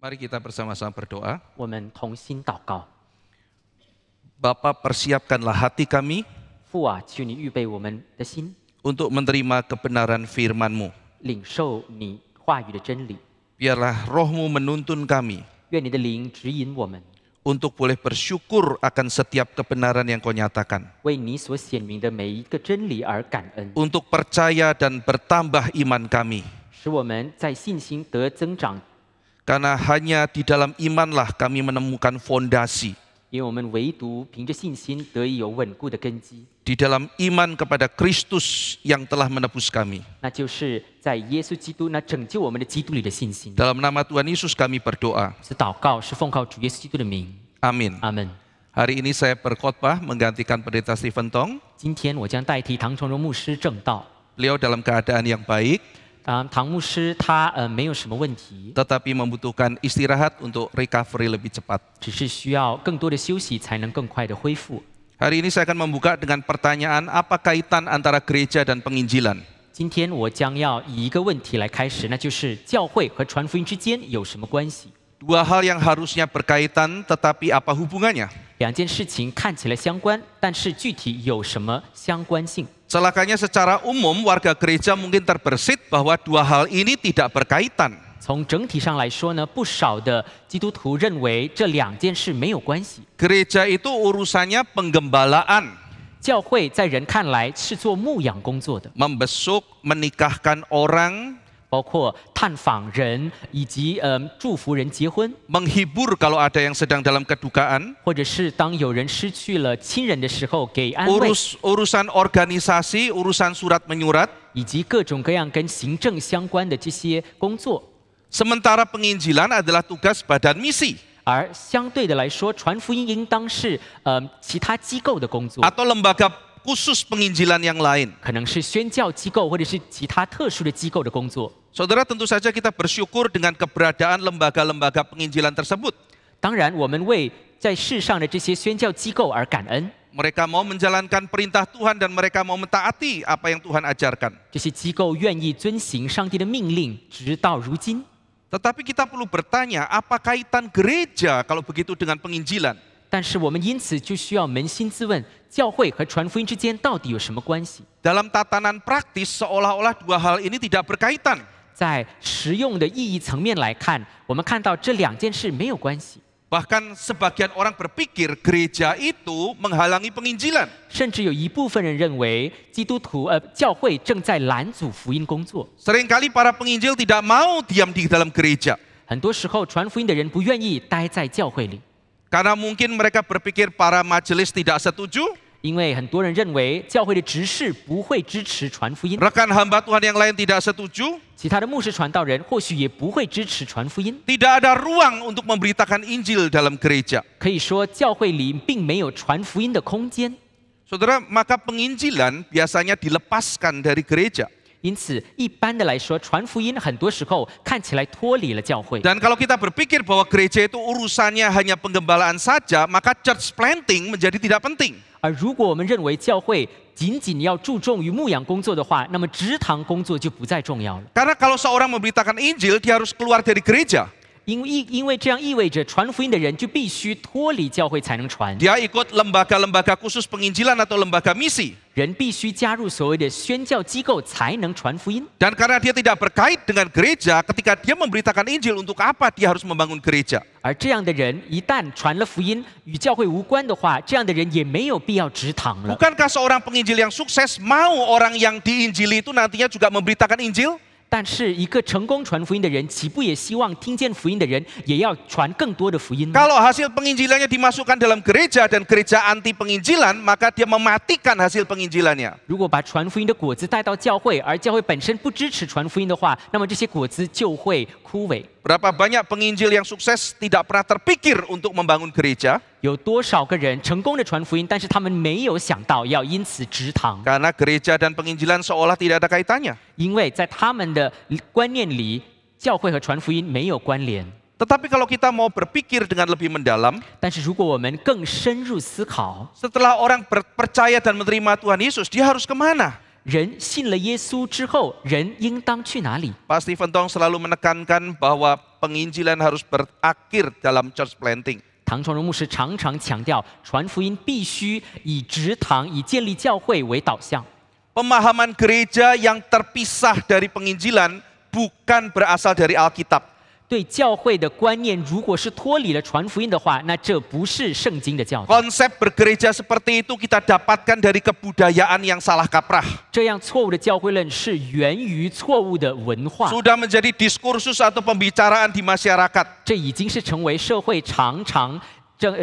Mari kita bersama-sama berdoa. 我们同心祷告。 Bapa, persiapkanlah hati kami 父啊，求你预备我们的心， untuk menerima kebenaran firman-Mu. 领受你话语的真理。 Biarlah roh-Mu menuntun kami 愿你的灵指引我们， untuk boleh bersyukur akan setiap kebenaran yang Kau nyatakan. 为你所显明的每一个真理而感恩， Untuk percaya dan bertambah iman kami. 使我们在信心得增长。 Karena hanya di dalam imanlah kami menemukan fondasi. 因为我们唯独凭着信心得以有稳固的根基， Di dalam iman kepada Kristus yang telah menebus kami. 那就是在耶稣基督那拯救我们的基督里的信心。 Dalam nama Tuhan Yesus kami berdoa. 是祷告，是奉靠主耶稣基督的名。 Amin. 阿门。 Hari ini saya berkhotbah menggantikan Pendeta Stephen Tong. 今天我将代替唐崇荣牧师正道。 Beliau dalam keadaan yang baik, 唐牧师他没有什么问题， tetapi membutuhkan istirahat untuk recovery lebih cepat. 只是需要更多的休息才能更快的恢复。 Hari ini saya akan membuka dengan pertanyaan, apa kaitan antara gereja dan penginjilan? 今天我将要以一个问题来开始，那就是教会和传福音之间有什么关系？ Dua hal yang harusnya berkaitan, tetapi apa hubungannya? 两件事情看起来相关，但是具体有什么相关性？ Celakanya secara umum warga gereja mungkin terbersit bahwa dua hal ini tidak berkaitan. 从整体上来说呢，不少的基督徒认为这两件事没有关系。 Gereja itu urusannya penggembalaan, 教会在人看来是做牧养工作的， membesuk, menikahkan orang, 包括探访人以及祝福人结婚， menghibur kalau ada yang sedang dalam kedukaan, 或者是当有人失去了亲人的时候给安慰， urusan organisasi, urusan surat menyurat. 以及各种各样跟行政相关的这些工作。 Sementara penginjilan adalah tugas badan misi 而相对的来说，传福音应当是其他机构的工作， atau lembaga khusus penginjilan yang lain. 可能是宣教机构或者是其他特殊的机构的工作。 Saudara, tentu saja kita bersyukur dengan keberadaan lembaga-lembaga penginjilan tersebut. 当然，我们为在世上的这些宣教机构而感恩。 Mereka mau menjalankan perintah Tuhan dan mereka mau mentaati apa yang Tuhan ajarkan. 这些机构愿意遵行上帝的命令，直到如今。 Tetapi kita perlu bertanya, apa kaitan gereja kalau begitu dengan penginjilan? 但是我们因此就需要扪心自问，教会和传福音之间到底有什么关系？ Dalam tatanan praktis seolah-olah dua hal ini tidak berkaitan. 在实用的意义层面来看，我们看到这两件事没有关系。 Bahkan sebagian orang berpikir gereja itu menghalangi penginjilan. 甚至有一部分人认为，教会正在拦阻福音工作。 Seringkali para penginjil tidak mau diam di dalam gereja. 很多时候，传福音的人不愿意待在教会里， Karena mungkin mereka berpikir para majelis tidak setuju, 因为很多人认为教会的执事不会支持传福音， rekan hamba Tuhan yang lain tidak setuju, 其他的牧师传道人或许也不会支持传福音。 tidak ada ruang untuk memberitakan Injil dalam gereja. 可以说，教会里并没有传福音的空间。 Saudara, maka penginjilan biasanya dilepaskan dari gereja. 因此，一般的来说，传福音很多时候看起来脱离了教会。 Dan kalau kita berpikir bahwa gereja itu urusannya hanya penggembalaan saja, maka church planting menjadi tidak penting. 而如果我们认为教会仅仅要注重于牧养工作的话，那么职堂工作就不再重要了。 Karena kalau seorang memberitakan Injil, dia harus keluar dari gereja. 因为这样意味着传福音的人就必须脱离教会才能传， Dia ikut lembaga-lembaga khusus penginjilan atau lembaga misi. 人必须加入所谓的宣教机构才能传福音。 Dan karena dia tidak berkait dengan gereja, ketika dia memberitakan Injil, untuk apa dia harus membangun gereja? 而这样的人一旦传了福音与教会无关的话，这样的人也没有必要植堂了。 Bukankah seorang penginjil yang sukses mau orang yang diinjili itu nantinya juga memberitakan Injil? 但是一个成功传福音的人，岂不也希望听见福音的人也要传更多的福音呢？ Kalau hasil penginjilannya dimasukkan dalam gereja dan gereja anti penginjilan, maka dia mematikan hasil penginjilannya. 如果把传福音的果子带到教会，而教会本身不支持传福音的话，那么这些果子就会枯萎。 Berapa banyak penginjil yang sukses tidak pernah terpikir untuk membangun gereja? 有多少个人成功的传福音，但是他们没有想到要因此植堂， Karena gereja dan penginjilan seolah tidak ada kaitannya. 因为在他们的观念里，教会和传福音没有关联。 Tetapi kalau kita mau berpikir dengan lebih mendalam, 但是如果我们更深入思考， setelah orang percaya dan menerima Tuhan Yesus, dia harus kemana? 人信了耶稣之后，人应当去哪里？ Pak Stephen Tong selalu menekankan bahwa penginjilan harus berakhir dalam church planting. 唐崇荣牧师常常强调，传福音必须以植堂、以建立教会为导向。 Pemahaman gereja yang terpisah dari penginjilan bukan berasal dari Alkitab. 对教会的观念，如果是脱离了传福音的话，那这不是圣经的教导。 Konsep bergereja seperti itu kita dapatkan dari kebudayaan yang salah kaprah. 这样错误的教会论是源于错误的文化， Sudah menjadi diskursus atau pembicaraan di masyarakat. 这已经是成为社会常常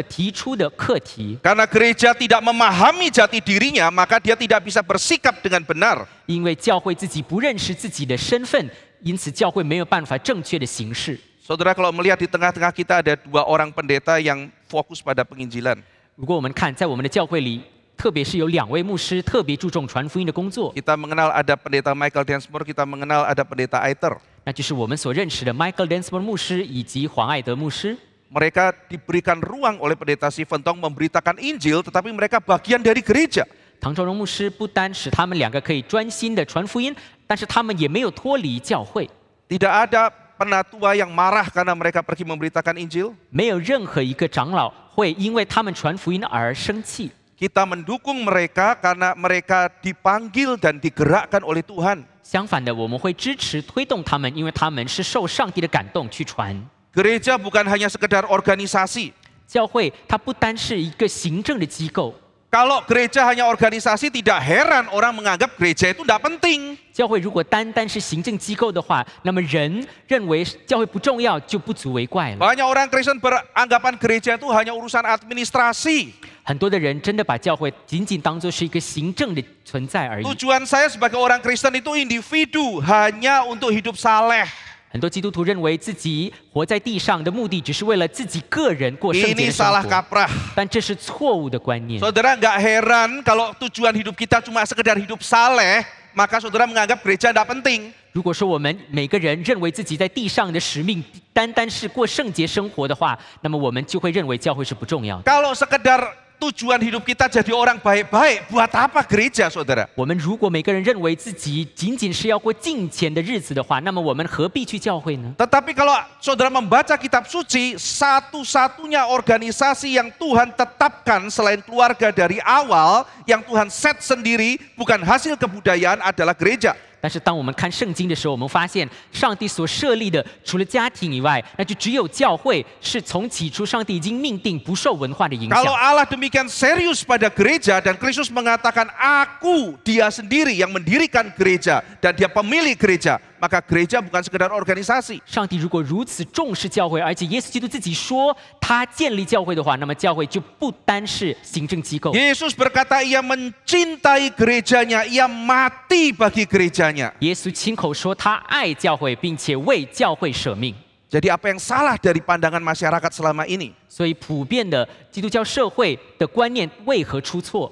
提出的课题。 Karena gereja tidak memahami jati dirinya, maka dia tidak bisa bersikap dengan benar. 因为教会自己不认识自己的身份，因此教会没有办法正确的行事。 Saudara, kalau melihat di tengah-tengah kita ada 2 orang pendeta yang fokus pada penginjilan. 如果我们看在我们的教会里，特别是有2位牧师特别注重传福音的工作， Kita mengenal ada pendeta Michael Densmore, kita mengenal ada pendeta Eiter. 那就是我们所认识的 Michael Densmore 牧师以及黄爱德牧师。 Mereka diberikan ruang oleh pendeta Stephen Tong memberitakan Injil, tetapi mereka bagian dari gereja. 唐崇荣牧师不单使他们2个可以专心的传福音，但是他们也没有脱离教会。 Tidak ada penatua yang marah karena mereka pergi memberitakan Injil. 没有任何一个长老会因为他们传福音而生气。 Kita mendukung mereka karena mereka dipanggil dan digerakkan oleh Tuhan. 相反的，我们会支持推动他们，因为他们是受上帝的感动去传。 Gereja bukan hanya sekedar organisasi. 教会它不单是一个行政的机构， Kalau gereja hanya organisasi, tidak heran orang menganggap gereja itu tidak penting. 教会如果单单是行政机构的话，那么人认为教会不重要，就不足为怪了。 Banyak orang Kristen beranggapan gereja itu hanya urusan administrasi. 很多的人真的把教会仅仅当作是一个行政的存在而已。 Tujuan saya sebagai orang Kristen itu individu, hanya untuk hidup saleh. 很多基督徒认为自己活在地上的目的，只是为了自己个人过圣洁 Ini 的生 salah 活， kaprah. 但这是错误的观念。 Saudara nggak heran kalau tujuan hidup kita cuma sekedar hidup saleh, maka saudara menganggap gereja tidak penting. 如果说我们每个人认为自己在地上的使命单单是过圣洁生活的话，那么我们就会认为教会是不重要的。 Kalau sekedar tujuan hidup kita jadi orang baik-baik, buat apa gereja, saudara? 我们如果每个人认为自己仅仅是要过敬虔的日子的话，那么我们何必去教会呢？ Tetapi kalau saudara membaca kitab suci, satu-satunya organisasi yang Tuhan tetapkan selain keluarga dari awal, yang Tuhan set sendiri, bukan hasil kebudayaan, adalah gereja. 但是当我们看圣经的时候，我们发现上帝所设立的，除了家庭以外，那就只有教会是从起初上帝已经命定不受文化的影 Kalau 响。 Allah demikian serius pada gereja dan Kristus mengatakan aku dia sendiri yang mendirikan gereja dan dia pemilik gereja, maka gereja bukan sekedar organisasi. 上帝如果如此重视教会，而且耶稣基督自己说他建立教会的话，那么教会就不单是行政机构。 Yesus berkata ia mencintai gerejanya, ia mati bagi gerejanya. 耶稣亲口说他爱教会，并且为教会舍命。 Jadi apa yang salah dari pandangan masyarakat selama ini? 所以普遍的基督教社会的观念为何出错？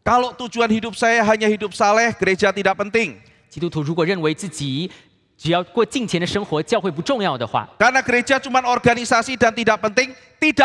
Kalau tujuan hidup saya hanya hidup saleh, gereja tidak penting. 基督徒如果认为自己只要过敬虔的生活，教会不重要的话， Karena gereja cuma organisasi dan tidak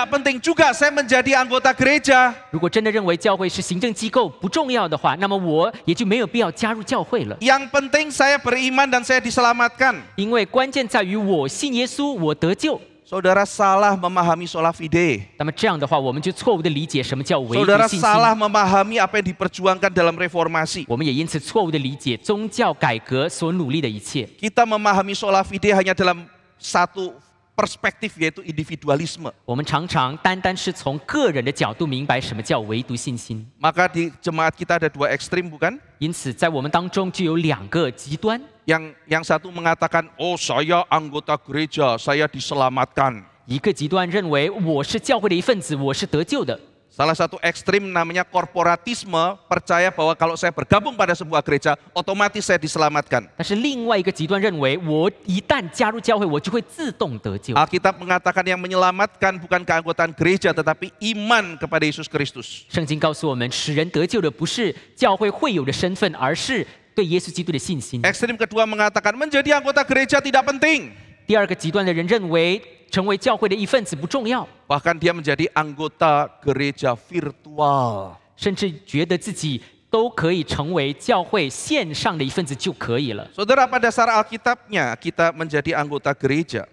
penting juga saya menjadi anggota gereja. 如果真的认为教会是行政机构不重要的话，那么我也就没有必要加入教会了。 Yang penting saya beriman dan saya diselamatkan. 因为关键在于我信耶稣，我得救。 Saudara salah memahami sola fide. 那么这样的话，我们就错误的理解什么叫唯独 Saudara 信心。 salah memahami apa yang diperjuangkan dalam reformasi. 我们也因此错误的理解宗教改革所努力的一切。 Kita memahami sola fide hanya dalam satu perspektif, yaitu individualisme. 我们常常单单是从个人的角度明白什么叫唯独信心。 Maka di jemaat kita ada 2 ekstrim, bukan? 因此，在我们当中就有2个极端。 Yang satu mengatakan, oh saya anggota gereja, saya diselamatkan. 一个极端认为我是教会的一份子，我是得救的。 Salah satu ekstrim namanya korporatisme, percaya bahwa kalau saya bergabung pada sebuah gereja, otomatis saya diselamatkan. 但是另外一个极端认为，我一旦加入教会，我就会自动得救。 Alkitab mengatakan yang menyelamatkan bukan keanggotaan gereja, tetapi iman kepada Yesus Kristus. 圣经告诉我们，使人得救的不是教会会有的身份，而是对耶稣基督的信心。 Ekstrim kedua mengatakan menjadi anggota gereja tidak penting. 第二个极端的人认为，成为教会的一份子不重要， Bahkan dia menjadi anggota gereja virtual. 甚至觉得自己都可以成为教会线上的一份子就可以了。 Saudara, pada dasar Alkitabnya kita menjadi anggota gereja.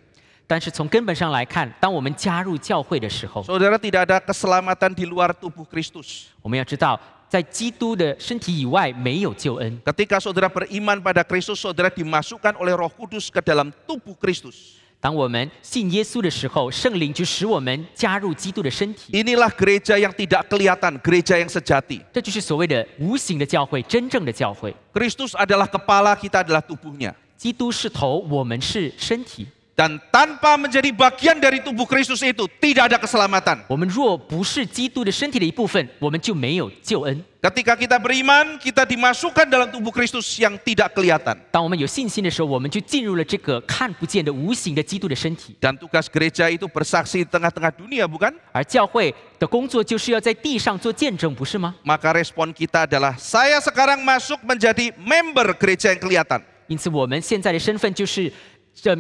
但是从根本上来看，当我们加入教会的时候， Saudara, tidak ada keselamatan di luar tubuh Kristus. 我们要知道，在基督的身体以外没有救恩。 Ketika saudara beriman pada Kristus, saudara dimasukkan oleh Roh Kudus ke dalam tubuh Kristus. 当我们信耶稣的时候，圣灵就使我们加入基督的身体。 Inilah gereja yang tidak kelihatan, gereja yang sejati. 这就是所谓的无形的教会，真正的教会。 Kristus adalah kepala, kita adalah tubuhnya. 基督是头，我们是身体。 Dan tanpa menjadi bagian dari tubuh Kristus itu, tidak ada keselamatan. 我们若不是基督的身体的一部分，我们就没有救恩。 Ketika kita beriman, kita dimasukkan dalam tubuh Kristus yang tidak kelihatan. 当我们有信心的时候，我们就进入了这个看不见的无形的基督的身体。 Dan tugas gereja itu bersaksi di tengah-tengah dunia, bukan? 而教会的工作就是要在地上做见证，不是吗？ Maka respon kita adalah, saya sekarang masuk menjadi member gereja yang kelihatan. 因此，我们现在的身份就是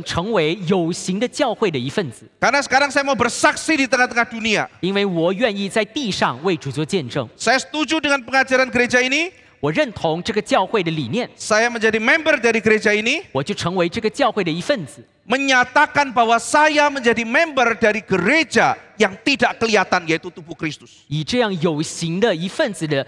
成为有形的教会的一份子。 Karena sekarang saya mau bersaksi di tengah-tengah dunia. 因为我愿意在地上为主做见证。 Saya setuju dengan pengajaran gereja ini. 我认同这个教会的理念， Saya menjadi member dari gereja ini. 我就成为这个教会的一份子。 Menyatakan bahwa saya menjadi member dari gereja yang tidak kelihatan, yaitu tubuh Kristus. 以这样有形的一份子的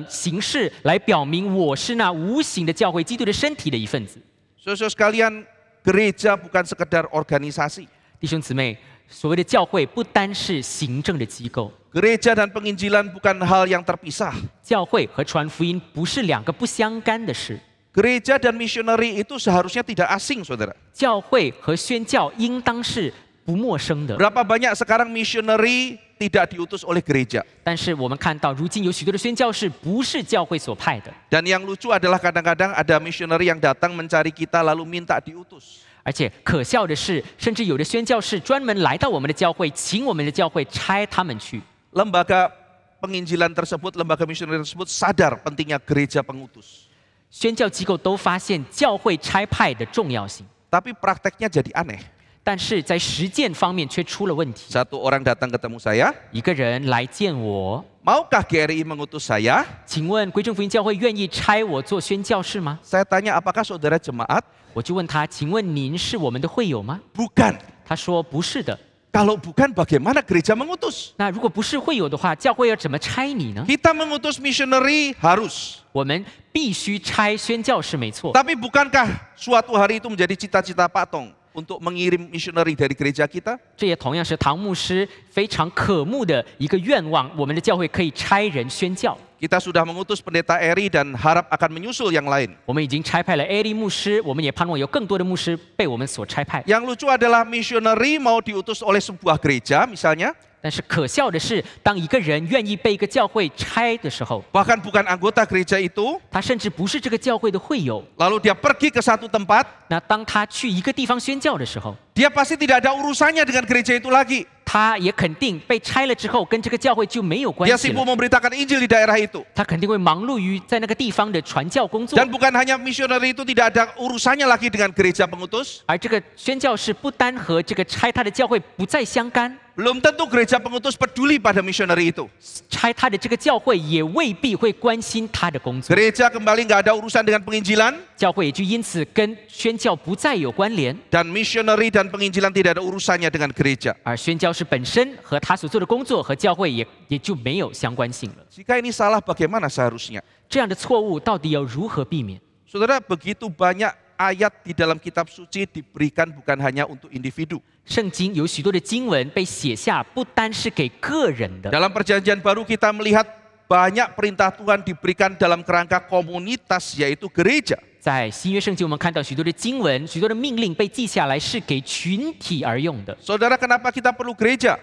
形式来表明我是那无形的教会基督的身体的一份子。 Saudara sekalian, gereja bukan sekedar organisasi. 弟兄姊妹，所谓的教会不单是行政的机构， Gereja dan penginjilan bukan hal yang terpisah. 教会和传福音不是两个不相干的事。 Gereja dan missionary itu seharusnya tidak asing, saudara. 教会和宣教应当是不陌生的。 Berapa banyak sekarang missionary tidak diutus oleh gereja. 但是我们看到，如今有许多的宣教士不是教会所派的， Dan yang lucu adalah kadang-kadang ada missionary yang datang mencari kita lalu minta diutus. 而且可笑的是，甚至有的宣教士专门来到我们的教会，请我们的教会差他们去。 Lembaga penginjilan tersebut, lembaga missionary tersebut sadar pentingnya gereja pengutus. 宣教机构都发现教会差派的重要性， Tapi prakteknya jadi aneh. 但是在实践方面却出了问题。 Satu orang datang ketemu saya, 一个人来见我， maukah GRI mengutus saya? 请问归正福音教会愿意差我做宣教士吗？ Saya tanya, apakah saudara jemaat? 我就问他，请问您是我们的会友吗？ Bukan. 他说不是的。 Kalau bukan, bagaimana gereja mengutus? 那如果不是会友的话，教会要怎么差你呢？ Kita mengutus missionary harus. 我们必须差宣教士，没错。 Tapi bukankah suatu hari itu menjadi cita-cita Pak Tong untuk mengirim missionary dari gereja kita? 这也同样是唐牧师非常渴慕的一个愿望，我们的教会可以差人宣教。 Kita sudah mengutus pendeta Eri dan harap akan menyusul yang lain. 我们已经差派了艾利牧师，我们也盼望有更多的牧师被我们所差派。 Yang lucu adalah missionary mau diutus oleh sebuah gereja misalnya, 但是可笑的是，当一个人愿意被一个教会差的时候， bahkan bukan anggota gereja itu, 他甚至不是这个教会的会友。 lalu dia pergi ke satu tempat, 那当他去一个地方宣教的时候， dia pasti tidak ada urusannya dengan gereja itu lagi. 他也肯定被差了之后，跟这个教会就没有关 Dia 系 sibuk 了。 memberitakan Injil di daerah itu. 他肯定会忙碌于在那个地方的传教工作。 Dan bukan hanya missionary itu tidak ada urusannya lagi dengan gereja pengutus, 而这个宣教士不单和这个差他的教会不再相干， belum tentu gereja pengutus peduli pada missionary itu. 差他的这个教会也未必会关心他的工作， Gereja kembali nggak ada urusan dengan penginjilan, 教会也就因此跟宣教不再有关联， dan missionary dan penginjilan tidak ada urusannya dengan gereja. 而宣教士本身和他所做的工作和教会也就没有相关性了。 Jika ini salah, bagaimana seharusnya? 这样的错误到底要如何避免？ Saudara, begitu banyak ayat di dalam kitab suci diberikan bukan hanya untuk individu. 圣经有许多的经文被写下，不单是给个人的。 Dalam perjanjian baru kita melihat banyak perintah Tuhan diberikan dalam kerangka komunitas, yaitu gereja. 在新约圣经，我们看到许多的经文、许多的命令被记下来，是给群体而用的。 Saudara, kenapa kita perlu gereja?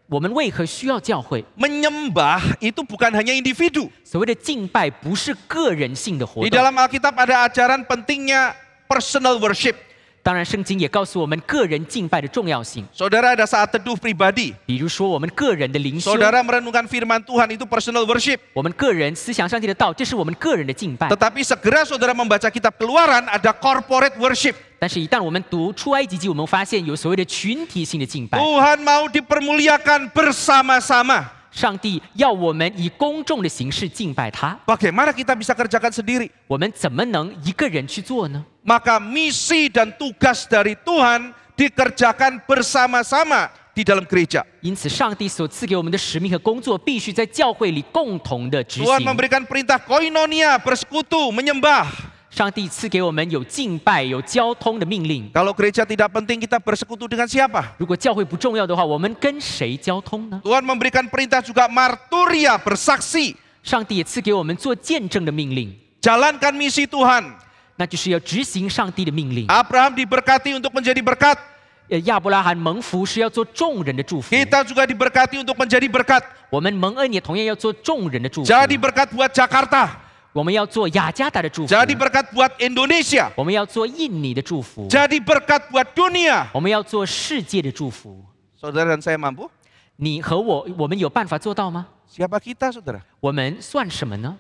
我们为何需要教会？ Menyembah itu bukan hanya individu. 所谓的敬拜不是个人性的活 Di 动。 dalam Alkitab ada ajaran pentingnya personal worship. 当然，圣经也告诉我们个人敬拜的重要性。 Saudara, ada saat teduh pribadi. 比如说，我们个人的灵修， Saudara merenungkan firman Tuhan, itu personal worship. 我们个人思想上帝的道，这是我们个人的敬拜。 Tetapi segera saudara membaca kitab Keluaran, ada corporate worship. 但是，一旦我们读出埃及记，我们发现有所谓的群体性的敬拜。 Tuhan mau dipermuliakan bersama-sama. 上帝要我们以公众的形式敬拜他， Bagaimana kita bisa kerjakan sendiri? 我们怎么能一个人去做呢？ Maka misi dan tugas dari Tuhan dikerjakan bersama-sama di dalam gereja. 因此，上帝所赐给我们的使命和工作，必须在教会里共同的执 Tuhan 行。 memberikan perintah koinonia, bersekutu, menyembah. 上帝赐给我们有敬拜、有交通的命令。 Kalau gereja tidak penting, kita bersekutu dengan siapa? 如果教会不重要的话，我们跟谁交通呢？ Tuhan memberikan perintah juga marturia, bersaksi. 上帝也赐给我们做见证的命令， Jalankan misi Tuhan. 那就是要执行上帝的命令。 Abraham diberkati untuk menjadi berkat. 亚伯拉罕蒙福是要做众人的祝福， Kita juga diberkati untuk menjadi berkat. 我们蒙恩也同样要做众人的祝福。 Jadi berkat buat Jakarta. 我们要做雅加达的祝福， Jadi berkat buat Indonesia. 我们要做印尼的祝福， Jadi berkat buat dunia. 我们要做世界的祝福。 Saudara dan saya mampu? 你和我们有办法做到吗？ Siapa kita, saudara? 我们算什么呢？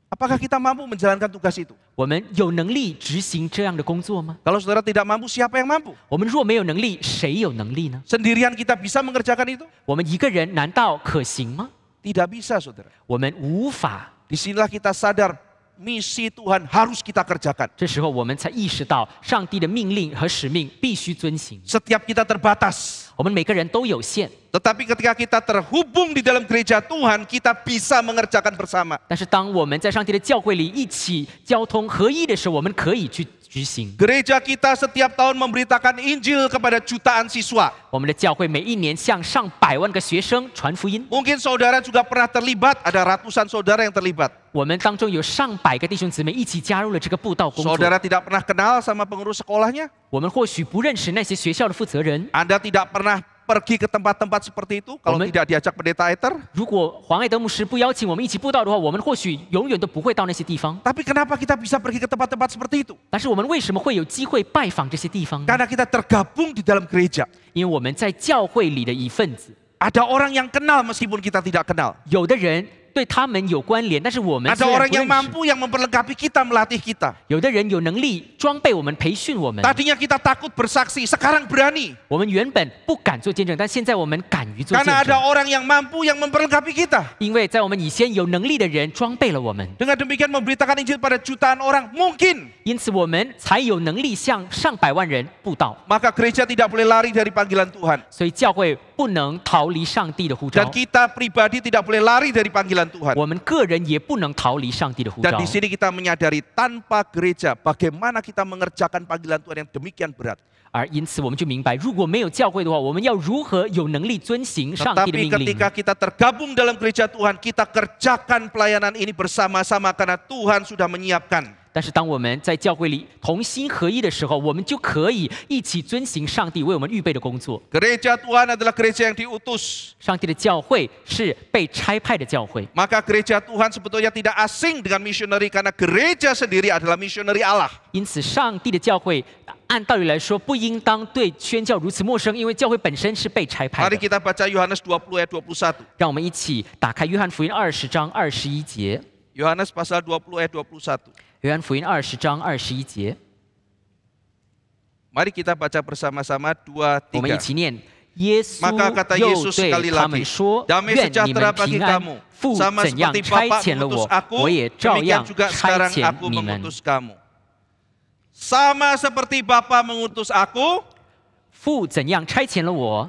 Apakah kita mampu menjalankan tugas itu? 我们有能力执行这样的工作吗？ Kalau saudara tidak mampu, siapa yang mampu? 我们若没有能力，谁有能力呢？ Sendirian kita bisa mengerjakan itu? 我们一个人难道可行吗？ Tidak bisa, saudara. 我们无法。 Disinilah kita sadar misi Tuhan harus kita kerjakan. 这时候我们才意识到，上帝的命令和使命必须遵行。 Setiap kita terbatas. 我们每个人都有限， Tetapi ketika kita terhubung di dalam gereja Tuhan, kita bisa mengerjakan bersama. 但是当我们在上帝的教会里一起交通合一的时候，我们可以去执行。 Gereja kita setiap tahun memberitakan Injil kepada jutaan siswa. 我们的教会每一年向上百万个学生传福音， Mungkin saudara juga pernah terlibat, ada ratusan saudara yang terlibat. 我们当中有上百个弟兄姊妹一起加入了这个布道工作。 Saudara tidak pernah kenal sama pengurus sekolahnya. 我们或许不认识那些学校的负责人， Anda tidak pernah pergi ke tempat-tempat seperti itu kalau Omen. tidak diajak pendeta Eter. 如果黄爱德牧师不邀请我们一起布道的话，我们或许永远都不会到那些地方。 Tapi kenapa kita bisa pergi ke tempat-tempat seperti itu? 但是我们为什么会有机会拜访这些地方呢？ Karena kita tergabung di dalam gereja. 因为我们在教会里的一份子， Ada orang yang kenal meskipun kita tidak kenal. 有的人对他们有关联，但是我们 Ada 虽然 orang 不 yang 认识。 mampu yang memperlengkapi kita, melatih kita. 有的人有能力装备我们、培训我们。 Tadinya kita takut bersaksi, sekarang berani. 我们原本不敢做见证，但现在我们敢于做见 Karena ada 证， orang yang mampu yang memperlengkapi kita. 因为在我们以前有能力的人装备了我们， Dengan demikian memberitakan Injil pada jutaan orang mungkin. 因此我们才有能力向上百万人布道。 Maka gereja tidak boleh lari dari panggilan Tuhan. 所以教会不能逃离上帝的呼 Dan 召， kita pribadi tidak boleh lari dari panggilan Tuhan. 我们个人也不能逃离上帝的呼 Dan 召 di。sini kita menyadari tanpa gereja bagaimana kita mengerjakan panggilan Tuhan yang demikian berat. 而因此我们就明白，如果没有教会的话，我们要如何有能力遵行上帝的 Tetapi 命令 ketika 呢？ kita tergabung dalam gereja Tuhan, kita kerjakan pelayanan ini bersama-sama karena Tuhan sudah menyiapkan. 但是当我们在教会里同心合一的时候，我们就可以一起遵行上帝为我们预备的工作。 Gereja Tuhan adalah gereja yang diutus. 上帝的教会是被差派的教会， Maka gereja Tuhan sebetulnya tidak asing dengan misioneri karena gereja sendiri adalah misioneri Allah. 因此上帝的教会按道理来说不应当对宣教如此陌生，因为教会本身是被差派 Mari 的。 kita baca Yohanes 20 ayat 21. 让我们一起打开约翰福音20章21节。 Yohanes pasal 20 ayat 21. 约翰福音20章21节， Mari kita baca bersama-sama 2, 我们一 3. 起念。耶稣 Maka kata 又 Yesus 对 sekali 他们 lagi, 说：“ damai 愿你 sejahtera 们 bagi 平安。 kamu. 父 Sama 怎样 seperti 差 Bapa 遣了 mengutus 我， aku, 我也照 demikian 样 juga 差 sekarang 遣 aku 你们。 mengutus kamu. Sama seperti Bapa mengutus aku, 父怎样差遣了我，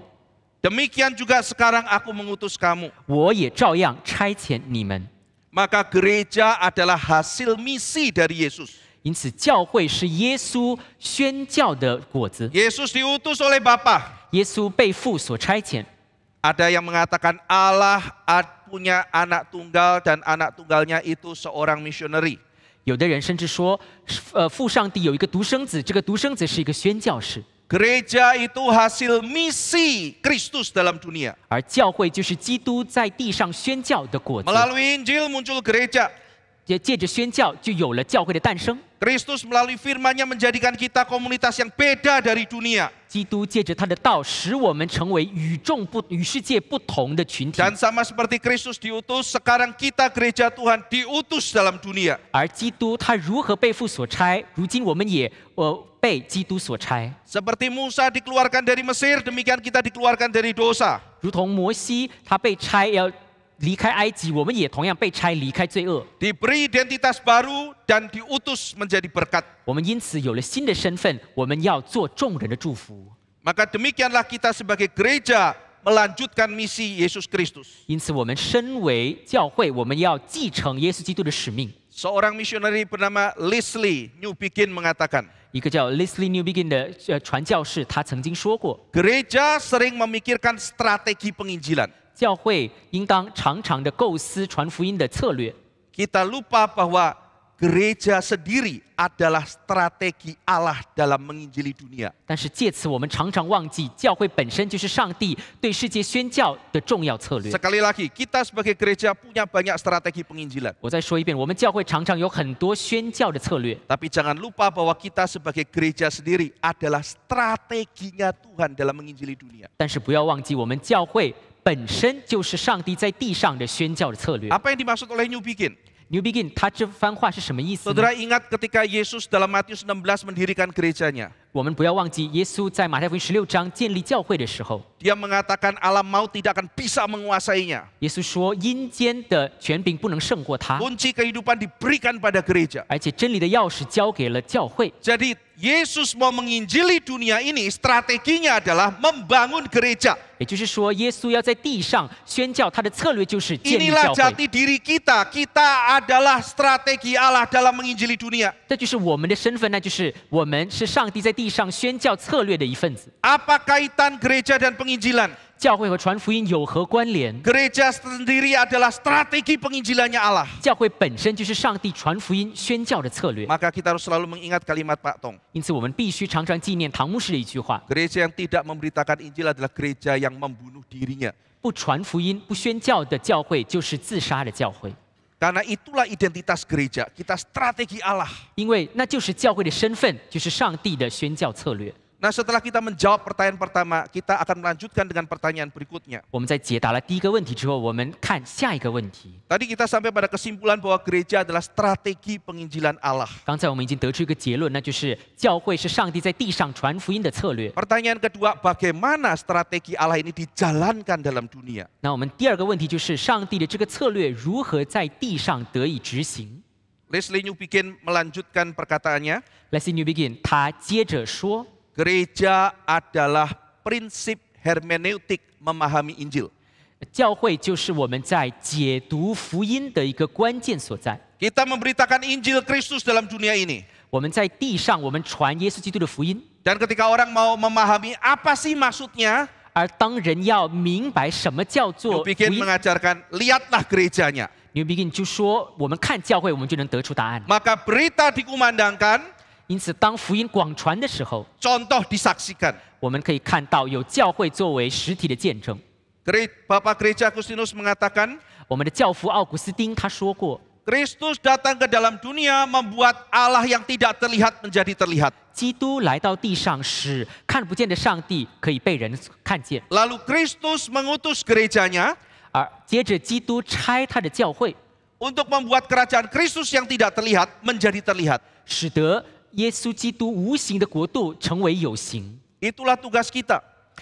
demikian juga sekarang aku mengutus kamu. 我也照样差遣你们。 Maka gereja adalah hasil misi dari Yesus. 因此，教会是耶稣宣教的果子。 Yesus diutus oleh Bapa. 耶稣被父所差遣。 Ada yang mengatakan Allah punya anak tunggal dan anak tunggalnya itu seorang misioneri. 有的人甚至说，父上帝有一个独生子，这个独生子是一个宣教士， Gereja itu hasil misi Kristus dalam dunia. 而教会就是基督在地上宣教的果子。 Melalui Injil muncul gereja. 借着宣教，就有了教会的诞生。 Kristus melalui firman-Nya menjadikan kita komunitas yang beda dari dunia. 基督借着他的道，使我们成为与世界不同的群体。 Dan sama seperti Kristus diutus, sekarang kita gereja Tuhan diutus dalam dunia. 而基督他如何被父所差，如今我们也被基督所差。 Seperti Musa dikeluarkan dari Mesir, demikian kita dikeluarkan dari dosa. 如同摩西他被差要离开埃及，我们也同样被差离开罪恶。 diberi identitas baru dan diutus menjadi berkat. 我们因此有了新的身份，我们要做众人的祝福。 Maka demikianlah kita sebagai gereja melanjutkan misi Yesus Kristus. 因此，我们身为教会，我们要继承耶稣基督的使命。 Seorang misioneri bernama Leslie Newbigin mengatakan, 一个叫 Leslie Newbigin 的传教士，他曾经说过， gereja sering memikirkan strategi penginjilan. 教会应当常常的构思传福音的策略。 Kita lupa bahwa gereja sendiri adalah strategi Allah dalam menginjili dunia. 但是借此，我们常常忘记，教会本身就是上帝对世界宣教的重要策略。 Sekali lagi, kita sebagai gereja punya banyak strategi penginjilan. 我再说一遍，我们教会常常有很多宣教的策略， Tapi jangan lupa bahwa kita sebagai gereja sendiri adalah strateginya Tuhan dalam menginjili dunia. 但是不要忘记，我们教会本身就是上帝在地上的宣教的策略。 Apa yang dimaksud oleh Newbigin? Newbigin 他这番话是什么意思呢？ Saudara ingat ketika Yesus dalam Matius 16 mendirikan gerejanya. 我们不要忘记，耶稣在马太福音16章建立教会的时候， Dia mengatakan alam maut tidak akan bisa menguasainya. 耶稣说阴间的权柄不能胜过他， Kunci kehidupan diberikan pada gereja. 而且真理的钥匙交给了教会。 Jadi Yesus mau menginjili dunia ini, strateginya adalah membangun gereja. 也就是说，耶稣要在地上宣教，他的策略就是建立 Inilah 教会。 jati diri kita. Kita adalah strategi Allah dalam menginjili dunia. 这就是我们的身份，那就是我们是上帝在地上宣教策略的一份子。 Apa kaitan gereja dan penginjilan? 教会和传福音有何关联？ Gereja sendiri adalah strategi penginjilannya Allah. 教会本身就是上帝传福音宣教的策略。 Maka kita harus selalu mengingat kalimat Pak Tong. 因此，我们必须常常纪念唐牧师的一句话： Gereja yang tidak memberitakan Injil adalah gereja yang membunuh dirinya. 不传福音、不宣教的教会，就是自杀的教会。 Karena itulah identitas gereja. Kita strategi Allah. 因为那就是教会的身份，就是上帝的宣教策略。 Nah, setelah kita menjawab pertanyaan pertama, kita akan melanjutkan dengan pertanyaan berikutnya. 我们在解答了第一个问题之后，我们看下一个问题。 Tadi kita sampai pada kesimpulan bahwa gereja adalah strategi penginjilan Allah. 刚才我们已经得出一个结论，那就是教会是上帝在地上传福音的策略。 Pertanyaan kedua, bagaimana strategi Allah ini dijalankan dalam dunia? 那我们第二个问题就是，上帝的这个策略如何在地上得以执行 Leslie Newbigin melanjutkan perkataannya, ？Leslie Newbigin 他接着说， gereja adalah prinsip hermeneutik memahami Injil. 教会就是我们在解读福音的一个关键所在。 Kita memberitakan Injil Kristus dalam dunia ini. 我们在地上，我们传耶稣基督的福音， Dan ketika orang mau memahami apa sih maksudnya, 而当人要明白什么叫做福 Newbigin 音 mengajarkan, lihatlah gerejanya. ，Newbigin 就说，我们看教会，我们就能得出答案。 Maka berita dikumandangkan, 因此，当福音广传的时候， contoh disaksikan. 我们可以看到有教会作为实体的见证。 Bapak Gereja Agustinus mengatakan, 我们的教父奥古斯丁他说过， Kristus datang ke dalam dunia membuat Allah yang tidak terlihat menjadi terlihat. 基督来到地上，使看不见的上帝可以被人看见。 Lalu Kristus mengutus gerejanya 而接着，基督差他的教会， untuk membuat kerajaan Kristus yang tidak terlihat menjadi terlihat. 使得耶稣基督无形的国度成为有形。 Itulah tugas kita,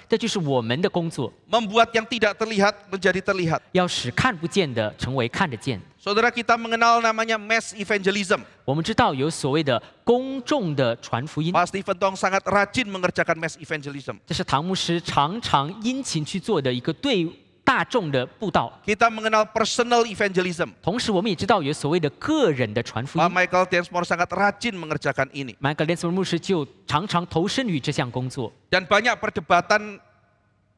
这就是我们的工作， membuat yang tidak terlihat menjadi terlihat. 要使看不见的成为看得见。 Saudara, kita mengenal namanya mass evangelism. 我们知道有所谓的公众的传福音， Pak Stephen Tong sangat rajin mengerjakan mass evangelism. 这是唐牧师常常殷勤去做的一个对大众的布道。 Kita mengenal personal evangelism. 同时，我们也知道有所谓的个人的传福 Pak 音。 Michael Densmore sangat rajin mengerjakan ini. Michael Densmore 牧师就常常投身于这项工作。 Dan banyak perdebatan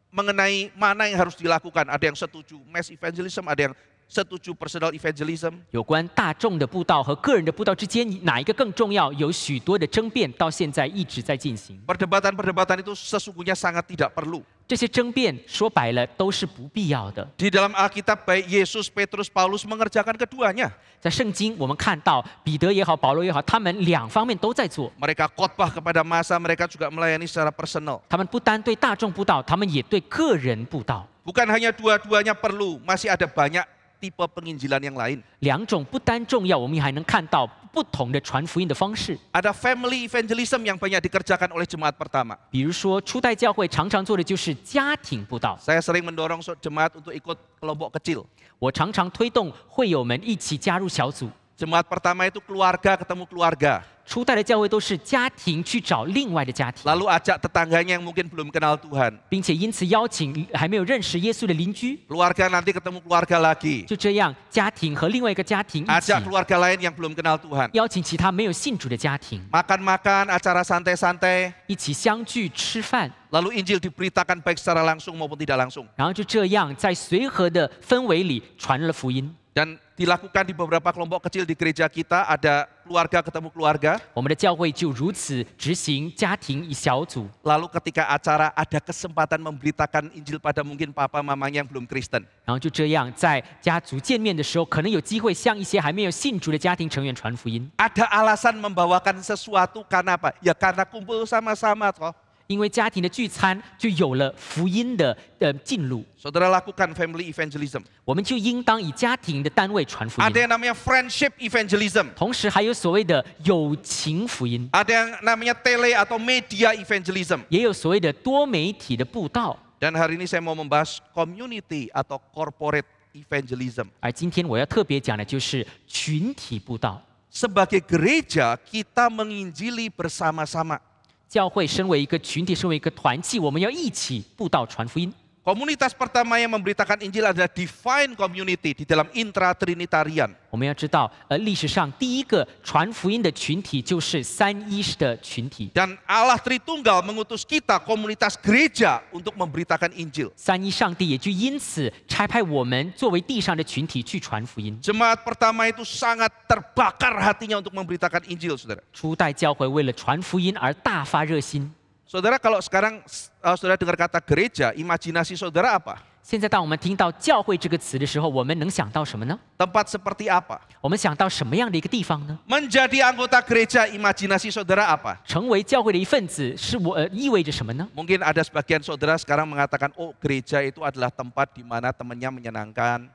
mengenai mana yang harus dilakukan. Ada yang setuju mass evangelism, ada yang setuju personal evangelism. 有关大众的布道和个人的布道之间哪一个更重要，有许多的争辩，到现在一直在进行。 Perdebatan-perdebatan itu sesungguhnya sangat tidak perlu. 这些争辩说白了都是不必要的。 Di dalam Alkitab baik Yesus, Petrus, Paulus mengerjakan keduanya. 在圣经我们看到彼得也好，保罗也好，他们两方面都在做。 Mereka khotbah kepada massa, mereka juga melayani secara personal. 他们不单对大众布道，他们也对个人布道。 Bukan hanya dua-duanya perlu, masih ada banyak tipe penginjilan yang lain. 两种不单重要，我们还能看到不同的传福音的方式。 Ada family evangelism yang banyak dikerjakan oleh jemaat pertama. 比如说，初代教会常常做的就是家庭布道。 Saya sering mendorong jemaat untuk ikut kelompok kecil. 我常常推动会友们一起加入小组。 Jemaat pertama itu keluarga ketemu keluarga. 初代的教会都是家庭去找另外的家庭， Lalu ajak tetangganya yang mungkin belum kenal Tuhan. 并且因此邀请还没有认识耶稣的邻居。 Keluarga nanti ketemu keluarga lagi. 就这样，家庭和另外一个家庭一起 Ajak keluarga lain yang belum kenal Tuhan. 邀请其他没有信主的家庭， Makan-makan, acara santai-santai. 一起相聚吃饭， Lalu Injil diberitakan baik secara langsung maupun tidak langsung. 然后就这样在随和的氛围里传了福音。 Dan dilakukan di beberapa kelompok kecil di gereja kita, ada keluarga ketemu keluarga. 我们的教会就如此执行家庭以小组。 Lalu ketika acara ada kesempatan memberitakan Injil pada mungkin papa mamanya yang belum Kristen. 然后就这样，在家族见面的时候，可能有机会向一些还没有信主的家庭成员传福音。 Ada alasan membawakan sesuatu karena apa? Ya karena kumpul sama-sama toh. 因为家庭的聚餐就有了福音的进路， Saudara lakukan family evangelism. 我们就应当以家庭的单位传福 Ada 音。 yang namanya friendship evangelism. 同时还有所谓的友情福音， Ada yang namanya tele atau media evangelism. 也有所谓的多媒体的布道。 Dan hari ini saya mau membahas community atau corporate evangelism. 而今天我要特别讲的就是群体布道。 Sebagai gereja kita menginjili bersama-sama. 教会身为一个群体，身为一个团契，我们要一起布道传福音。 Komunitas pertama yang memberitakan Injil adalah divine community di dalam intra-trinitarian. 我们要知道，历史上第一个传福音的群体就是三一的群体。 Dan Allah Tritunggal mengutus kita komunitas gereja untuk memberitakan Injil. 三一上帝也就因此差派我们作为地上的群体去传福音。 Jemaat pertama itu sangat terbakar hatinya untuk memberitakan Injil, saudara. 初代教会为了传福音而大发热心。 Saudara, kalau sekarang saudara dengar kata gereja, imajinasi saudara apa? 现在当我们听到教会这个词的时候，我们能想到什么呢？ Tempat seperti apa? 我们想到什么样的一个地方呢？ Menjadi anggota gereja, imajinasi saudara apa? 成为教会的一份子是意味着什么呢？ Mungkin ada sebagian saudara sekarang mengatakan, oh gereja itu adalah tempat di mana temannya menyenangkan.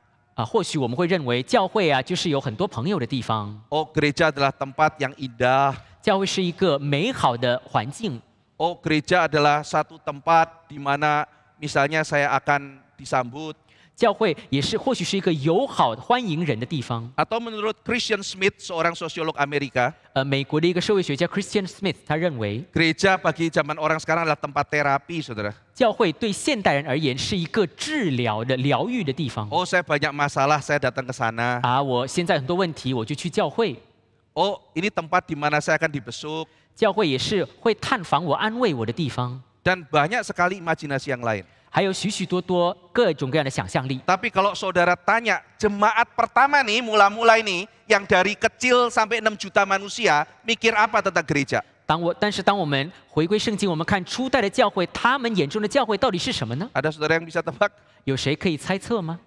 或许我们会认为教会就是有很多朋友的地方， Oh gereja adalah tempat yang indah. 教会是一个美好的环境。 Oh gereja adalah satu tempat di mana misalnya saya akan disambut. 教会也是或许是一个友好欢迎人的地方。 Atau menurut Christian Smith, seorang sosiolog Amerika, 美国的一个社会学家 Christian Smith 他认为， gereja bagi zaman orang sekarang adalah tempat terapi, saudara. 教会对现代人而言是一个治疗的疗愈的地方。 Oh saya banyak masalah, saya datang ke sana. 我现在很多问题，我就去教会。 Oh ini tempat di mana saya akan dibesuk. 教会也是会探访我、安慰我的地方。 Dan banyak sekali imajinasi yang lain. 还有许许多多各种各样的想象力。 Tapi kalau saudara tanya, jemaat pertama nih, mula-mula ini, yang dari kecil sampai 6 juta manusia, mikir apa tentang gereja? 但是当我们回归圣经，我们看初代的教会，他们眼中的教会到底是什么呢？ Ada saudara yang bisa tebak? 有谁可以猜测吗？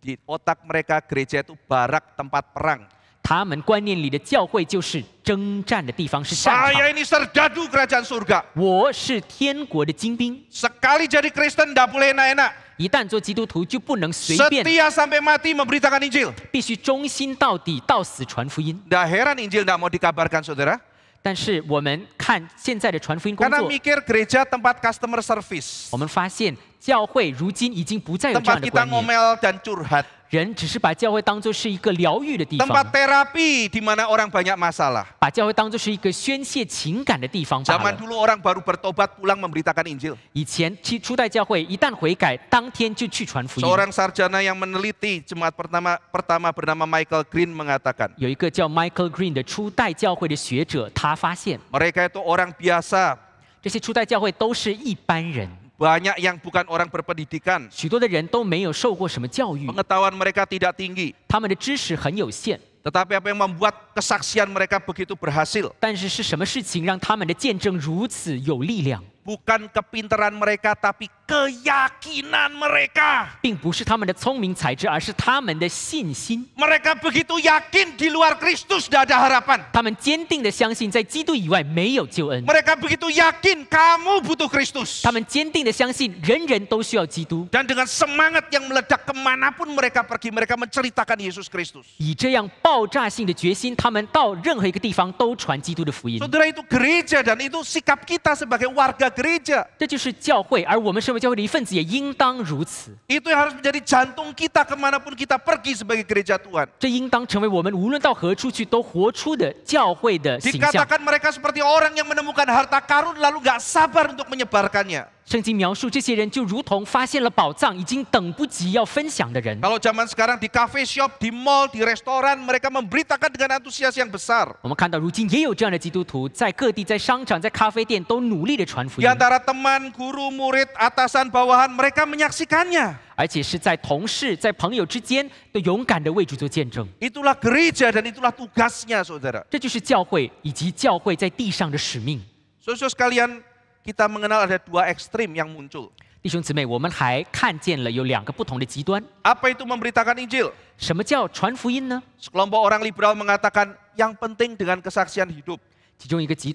Di otak mereka gereja itu barak tempat perang. 他们观念里的教会就是征战的地方，是战场。 Saya ini serdadu kerajaan surga. 我是天国的精兵， Sekali jadi Kristen tidak boleh enak-enak. 一旦做基督徒就不能随便， Setia sampai mati memberitakan Injil. 必须忠心到底，到死传福音。 Tidak heran Injil tidak mau dikabarkan saudara. 但是我们看现在的传福音工 Karena 作， mikir gereja tempat customer service. 我们发现教会如今已经不再有这 Tempat 样的 kita 观念， ngomel dan curhat. 人只是把教会当作是一个疗愈的地 Tempat 方， terapi di mana orang banyak masalah. 把教会当作是一个宣泄情感的地方罢 Zaman 了。 dulu orang baru bertobat pulang memberitakan Injil. 以前初代教会一旦悔改，当天就去传福音。 Seorang sarjana yang meneliti jemaat pertama bernama Michael Green mengatakan, 有一个叫 Michael Green 的初代教会的学者，他发现 mereka itu orang biasa, 这些初代教会都是一般人， banyak yang bukan orang berpendidikan. 许多的人都没有受过什么教育， Pengetahuan mereka tidak tinggi. 他们的知识很有限。 Tetapi apa yang membuat kesaksian mereka begitu berhasil? 但是是什么事情让他们的见证如此有力量？ Bukan kepintaran mereka, tapi keyakinan mereka. 并不是他们的聪明才智，而是他们的信心。 Mereka begitu yakin di luar Kristus tidak ada harapan. 他们坚定的相信，在基督以外没有救恩。 Mereka begitu yakin kamu butuh Kristus. 他们坚定的相信，人人都需要基督。 Dan dengan semangat yang meledak kemanapun mereka pergi, mereka menceritakan Yesus Kristus. 以这样爆炸性的决心，他们到任何一个地方都传基督的福音。 Saudara, itu gereja dan itu sikap kita sebagai warga gereja. 这就是教会，而我们身为教会的一份子，也应当如此。 Itu yang harus menjadi jantung kita kemanapun kita pergi sebagai gereja Tuhan. 这应当成为我们无论到何处去都活出的教会的形象。 Dikatakan mereka seperti orang yang menemukan harta karun lalu gak sabar untuk menyebarkannya. 圣经描述这些人就如同发现了宝藏，已经等不及要分享的人。 Kalau zaman sekarang di cafe shop, di mall, di restoran, mereka memberitakan dengan antusias yang besar. 我们看到如今也有这样的基督徒，在各地、在商场、在咖啡店都努力的传福 Di 音， antara teman, guru, murid, atasan, bawahan, mereka menyaksikannya. 而且是在同事、在朋友之间都勇敢的为主做见证。 Itulah gereja dan itulah tugasnya, saudara. 这就是教会以及教会在地上的使命。 Saudara sekalian, kita mengenal ada dua ekstrim yang muncul. 弟兄姊妹，我们还看见了有两个不同的极端。 Apa itu memberitakan Injil? 什么叫传福音呢？ Sekelompok orang liberal mengatakan yang penting dengan kesaksian hidup. 其中一个极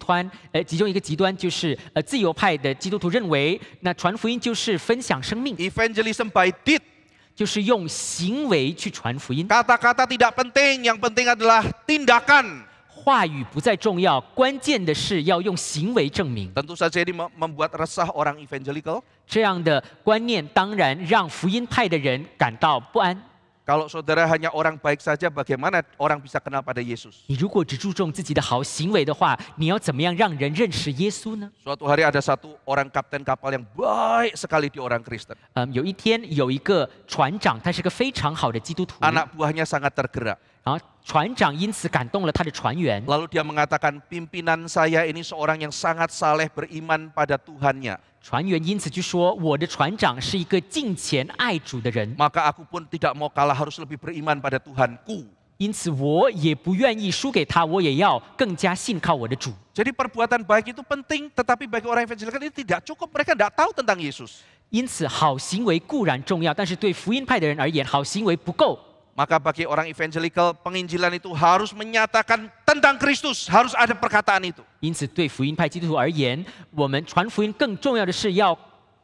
端就是自由派的基督徒认为，那传福音就是分享生命， Evangelism by deed. 就是用行为去传福音。 Kata-kata tidak penting, yang penting adalah tindakan. 话语不再重要，关键的是要用行为证明。 Tentu saja ini membuat resah orang evangelical. 这样的观念当然让福音派的人感到不安。 Kalau saudara hanya orang baik saja, bagaimana orang bisa kenal pada Yesus? 你如果只注重自己的好行为的话，你要怎么样让人认识耶稣呢？ Suatu hari ada satu orang kapten kapal yang baik sekali di orang Kristen. 有一天有一个船长，他是个非常好的基督徒， Anak buahnya sangat tergerak. 然后船长因此感动了他的船员。 Lalu dia mengatakan, pimpinan saya ini seorang yang sangat saleh beriman pada Tuhannya. 船员因此就说：“我的船长是一个敬虔爱主的人， Maka aku pun tidak mau kalah, harus lebih beriman pada Tuhanku. 因此我也不愿意输给他，我也要更加信靠我的主。” Jadi perbuatan baik itu penting, tetapi bagi orang evangelical ini tidak cukup. Mereka tidak tahu tentang Yesus. 因此，好行为固然重要，但是对福音派的人而言，好行为不够。 Maka bagi orang evangelical, penginjilan itu harus menyatakan tentang Kristus. Harus ada perkataan itu. 因此，对福音派基督徒而言，我们传福音更重要的是要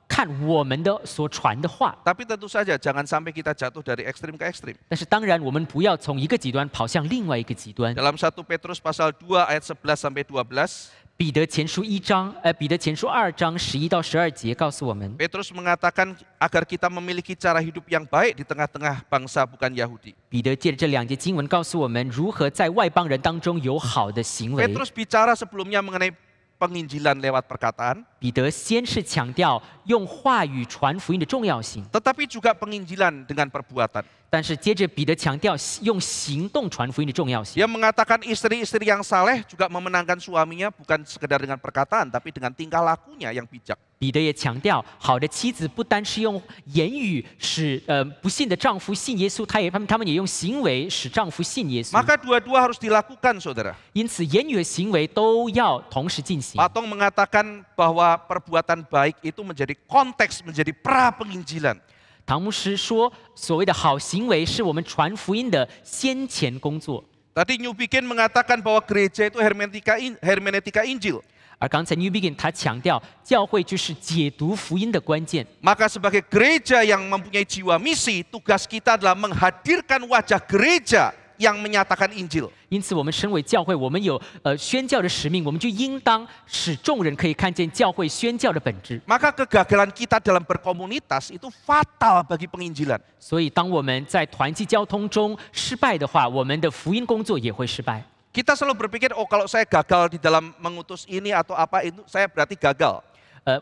看我们的所传的话。 Tapi tentu saja jangan sampai kita jatuh dari ekstrim ke ekstrim. 但是，当然我们不要从一个极端跑向另外一个极端。 Dalam 1 Petrus pasal 2 ayat 11 sampai 12, 彼得前书2章11到12节告诉我们， Petrus mengatakan agar kita memiliki cara hidup yang baik di tengah-tengah bangsa bukan Yahudi. 彼得借着这两节经文告诉我们如何在外邦人当中有好的行为。 Petrus bicara sebelumnya mengenai penginjilan lewat perkataan, 彼得先是强调用话语传福音的重要性， tetapi juga penginjilan dengan perbuatan. 但是接着彼得强调用行动传福音的重要性。 Dia mengatakan istri-istri yang saleh juga memenangkan suaminya bukan sekedar dengan perkataan, tapi dengan tingkah lakunya yang bijak. 彼得也强调，好的妻子不单是用言语使不信的丈夫信耶稣，他们也用行为使丈夫信耶稣。 Maka dua-dua harus dilakukan, saudara. 因此，言语和行为都要同时进行。 Pak Tong mengatakan bahwa perbuatan baik itu menjadi konteks, menjadi pra penginjilan. 唐牧师说，所谓的好行为是我们传福音的先前工作。 Tadi New Begin mengatakan bahwa gereja itu hermeneutika Injil. 而刚才 New Begin 他强调，教会就是解读福音的关键。 Maka sebagai gereja yang mempunyai jiwa misi, tugas kita adalah menghadirkan wajah gereja yang menyatakan Injil. 因此，我们身为教会，我们有宣教的使命，我们就应当使众人可以看见教会宣教的本质。 Maka kegagalan kita dalam berkomunitas itu fatal bagi penginjilan. 所以，当我们在团契交通中失败的话，我们的福音工作也会失败。 Kita selalu berpikir, oh kalau saya gagal di dalam mengutus ini atau apa itu, saya berarti gagal.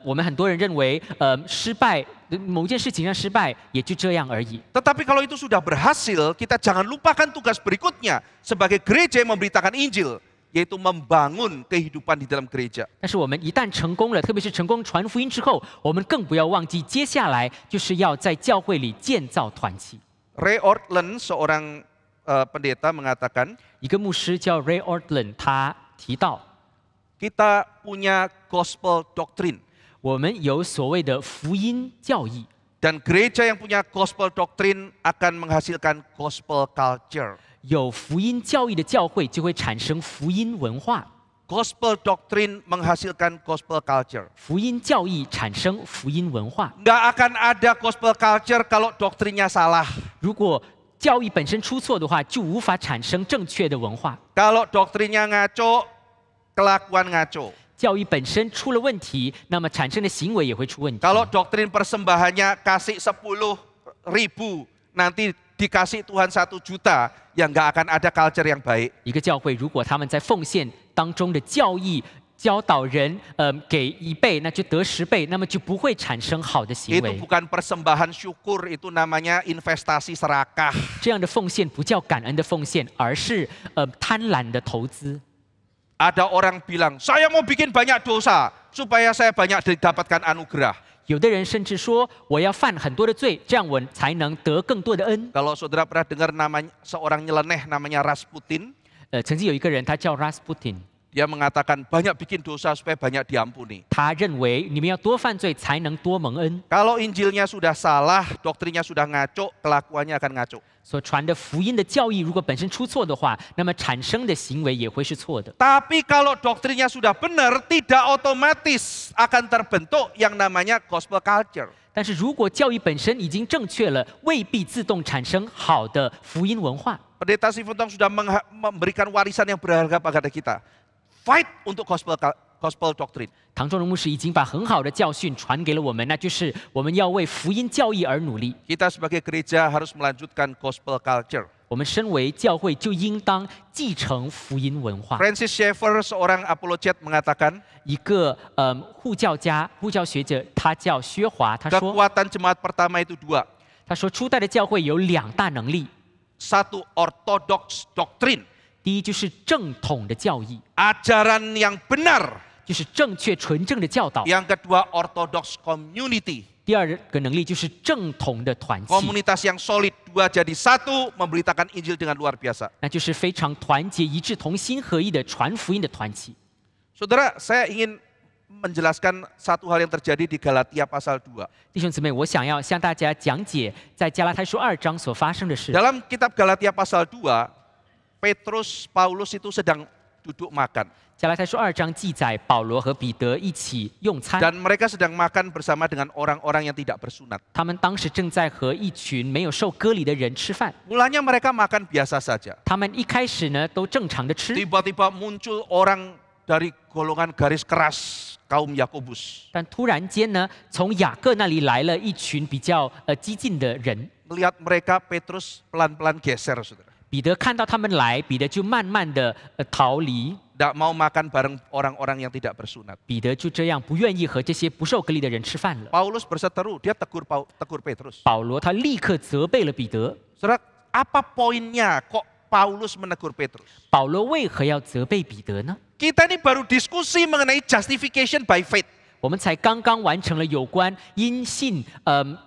我们很多人认为，失败某件事情上失败也就这样而已。 Tetapi kalau itu sudah berhasil, kita jangan lupakan tugas berikutnya sebagai gereja yang memberitakan Injil, yaitu membangun kehidupan di dalam gereja. 但是我们一旦成功了，特别是成功传福音之后，我们更不要忘记，接下来就是要在教会里建造团契。 Ray Ortlund, seorang pendeta mengatakan, 一个牧师叫 Ray Ortlund， 他提到， kita punya gospel doctrine. 我们有所谓的福音教义。 Dan gereja yang punya gospel doctrine akan menghasilkan gospel culture. 有福音教义的教会就会产生福音文化， Gospel doctrine menghasilkan gospel culture. 福音教义产生福音文化。 Nggak akan ada gospel culture kalau doktrinnya salah. 如果教义本身出错的话，就无法产生正确的文化。 Kalau doktrinnya ngaco, kelakuan ngaco. 教义本身出了问题，那么产生的行为也会出问题。 Kalau doktrin persembahannya kasih 10.000, nanti dikasih Tuhan 1 juta, ya nggak akan ada culture yang baik. 一个教会如果他们在奉献当中的教义教导人，给1倍，那就得10倍，那么就不会产生好的行 Itu 为。 bukan persembahan syukur, itu namanya investasi serakah. 这样的奉献不叫感恩的奉献，而是贪婪的投资。 Ada orang bilang, saya mau bikin banyak dosa supaya saya banyak didapatkan anugerah. 有的人甚至说，我要犯很多的罪，这样我才能得更多的恩。 Kalau saudara pernah dengar namanya seorang nyeleneh namanya Rasputin, 曾经有一个人，他叫 Rasputin， dia mengatakan banyak bikin dosa supaya banyak diampuni. 他认为你们要多犯罪才能多蒙恩。 Kalau Injilnya sudah salah, doktrinnya sudah ngaco, kelakuannya akan ngaco. 所传的福音的教义，如果本身出错的话，那么产生的行为也会是错的。 Tapi kalau doktrinnya sudah benar, tidak otomatis akan terbentuk yang namanya gospel culture. 但是如果教义本身已经正确了，未必自动产生好的福音文化。 Pendeta Sifuntong sudah memberikan warisan yang berharga pada kita. Fight untuk gospel doctrine. 唐仲荣牧师已经把很好的教训传给了我们，那就是我们要为福音教义而努力。 Kita sebagai gereja harus melanjutkan gospel culture. 我们身为教会，就应当继承福音文化。 Francis Schaeffer, seorang apologet, mengatakan, 一个护教家、护教学者，他叫薛华，他说 kekuatan jemaat pertama itu 2. 初代的教会有2大能力， Satu, orthodox doctrine. 第一就是正统的教义， Ajaran yang benar. 就是正确纯正的教导； Yang kedua, orthodox community. 第二个能力就是正统的团契， Komunitas yang solid, 2 jadi 1, memberitakan Injil dengan luar biasa. 那就是非常团结一致、同心合意的传福音的团契。 Saudara, saya ingin menjelaskan satu hal yang terjadi di Galatia pasal 2. 弟兄姊妹，我想要向大家讲解在加拉太书2章所发生的事。 Dalam kitab Galatia pasal 2, Petrus, Paulus itu sedang duduk makan. 加拉太书2章记载，保罗和彼得一起用餐， Dan mereka sedang makan bersama dengan orang-orang yang tidak bersunat. 他们当时正在和一群没有受割礼的人吃饭。 Mulanya mereka makan biasa saja. 他们一开始呢都正常的吃， Tiba-tiba muncul orang dari golongan garis keras kaum Yakobus. 但突然间呢，从雅各那里来了一群比较激进的人。 Melihat mereka, Petrus pelan-pelan geser, saudara. 彼得看到他们来，彼得就慢慢的逃离。 Tidak mau makan bareng orang-orang yang tidak bersunat. 彼得就这样不愿意和这些不受割礼的人吃饭了。 Paulus berseteru, dia tegur Petrus. 保罗他立刻责备了彼得。 Saudara, apa poinnya kok Paulus menegur Petrus? 保罗为何要责备彼得呢？ Kita ini baru diskusi mengenai justification by faith. 我们才刚刚完成了有关因信